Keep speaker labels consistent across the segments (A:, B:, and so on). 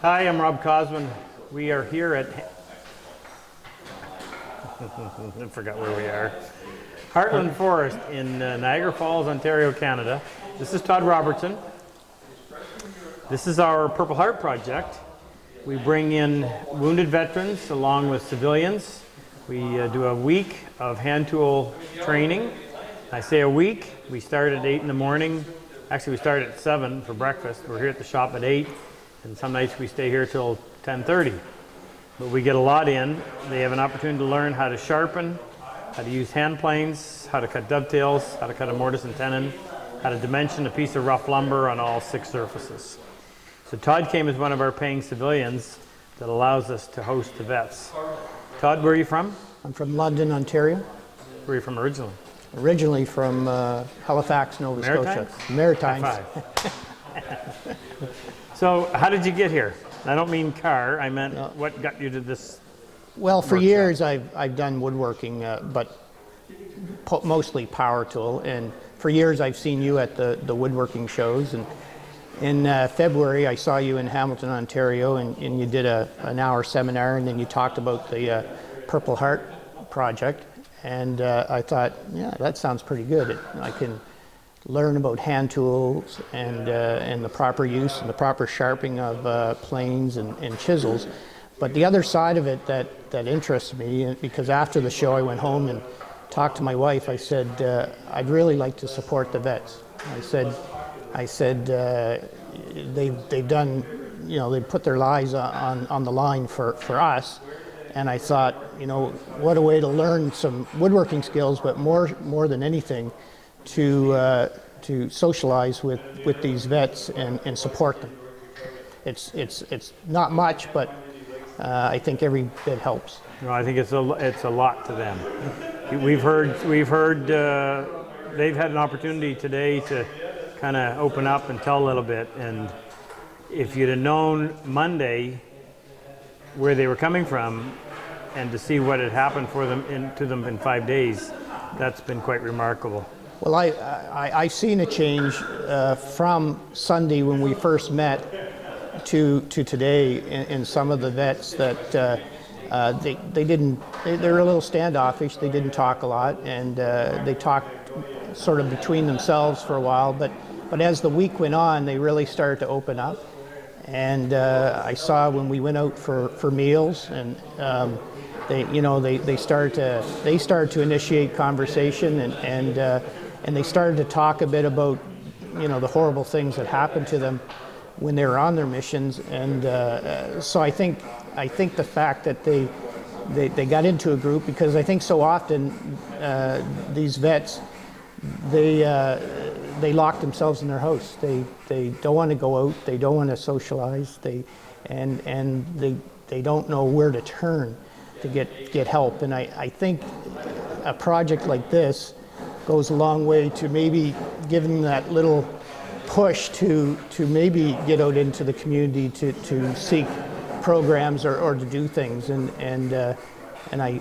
A: Hi, I'm Rob Cosman. We are here at, I forgot where we are, Heartland Forest in Niagara Falls, Ontario, Canada. This is Todd Robertson. This is our Purple Heart project. We bring in wounded veterans along with civilians. We do a week of hand tool training. I say a week. We start at 8 in the morning. Actually, we start at 7 for breakfast. We're here at the shop at 8. And some nights we stay here till 10:30. But we get a lot in. They have an opportunity to learn how to sharpen, how to use hand planes, how to cut dovetails, how to cut a mortise and tenon, how to dimension a piece of rough lumber on all 6 surfaces. So Todd came as one of our paying civilians that allows us to host the vets. Todd, where are you from?
B: I'm from London, Ontario.
A: Where are you from originally?
B: Originally from Halifax, Nova Scotia. Maritimes.
A: High five. So how did you get here? I don't mean car, I meant what got you to this?
B: Well, for years I've done woodworking, but mostly power tool. And for years I've seen you at the woodworking shows. And in February I saw you in Hamilton, Ontario, and you did an hour seminar, and then you talked about the Purple Heart project. And I thought, yeah, that sounds pretty good. I can learn about hand tools and the proper use and the proper sharpening of planes and chisels. But the other side of it that interests me, because after the show I went home and talked to my wife, I said, I'd really like to support the vets. I said they've done, they've put their lives on the line for us. And I thought, what a way to learn some woodworking skills, but more than anything, to socialize with these vets and support them. It's not much, but I think every bit helps.
A: No, I think it's a lot to them. We've heard they've had an opportunity today to kind of open up and tell a little bit. And if you'd have known Monday where they were coming from, and to see what had happened for them to them in 5 days, that's been quite remarkable.
B: Well, I've seen a change from Sunday when we first met to today in some of the vets that they're a little standoffish. They didn't talk a lot, and they talked sort of between themselves for a while. But as the week went on, they really started to open up. And I saw when we went out for meals, and they started to initiate conversation, and they started to talk a bit about the horrible things that happened to them when they were on their missions. And so I think the fact that they got into a group, because I think so often these vets they lock themselves in their house. They don't want to go out. They don't want to socialize. They don't know where to turn to get help. And I think a project like this goes a long way to maybe giving that little push to maybe get out into the community to seek programs or to do things. And I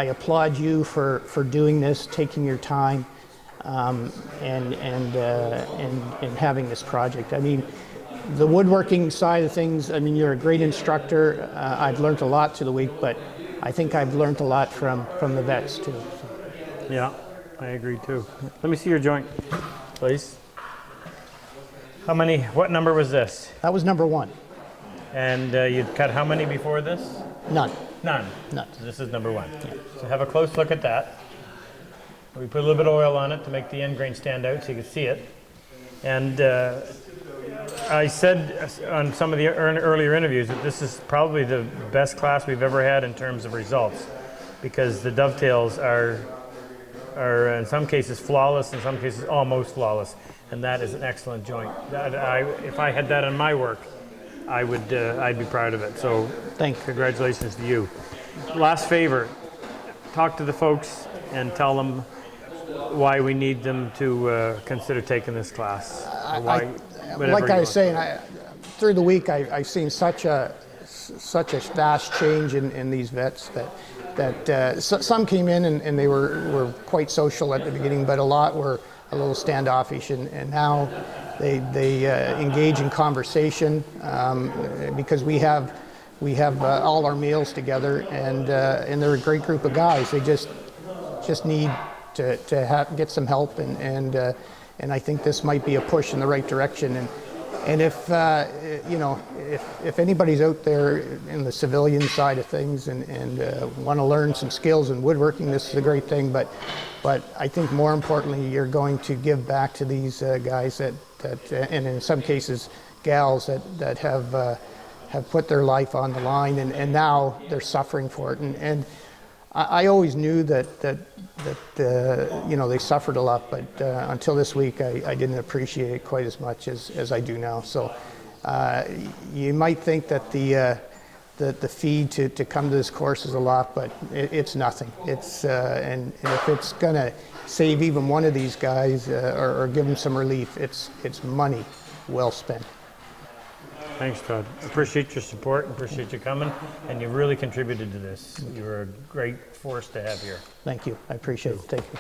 B: applaud you for doing this, taking your time, and having this project. I mean, the woodworking side of things, I mean, you're a great instructor. I've learned a lot through the week, but I think I've learned a lot from the vets too.
A: Yeah, I agree too. Let me see your joint, please. What number was this?
B: That was number 1.
A: And you'd cut how many before this?
B: None.
A: None.
B: None.
A: So this is number 1.
B: Yeah.
A: So have a close look at that. We put a little bit of oil on it to make the end grain stand out so you can see it. And I said on some of the earlier interviews that this is probably the best class we've ever had in terms of results, because the dovetails are in some cases flawless, in some cases almost flawless, and that is an excellent joint. If I had that in my work, I'd be proud of it. So congratulations to you. Last favor, talk to the folks and tell them why we need them to consider taking this class.
B: Like I was saying, through the week I've seen such a vast change in these vets that some came in and they were quite social at the beginning, but a lot were a little standoffish, and now they engage in conversation, because we have all our meals together, and they're a great group of guys. They just need to get some help, and I think this might be a push in the right direction. And if you know, if anybody's out there in the civilian side of things and want to learn some skills in woodworking, this is a great thing. But I think more importantly, you're going to give back to these guys that and in some cases gals that have put their life on the line, and now they're suffering for it. And I always knew that you know, they suffered a lot, but until this week, I didn't appreciate it quite as much as I do now. So you might think that the fee to come to this course is a lot, but it's nothing. It's and if it's going to save even one of these guys or give them some relief, it's money well spent.
A: Thanks, Todd. Appreciate your support, appreciate you coming, and you really contributed to this. You're a great force to have here.
B: Thank you. I appreciate it. Thank you.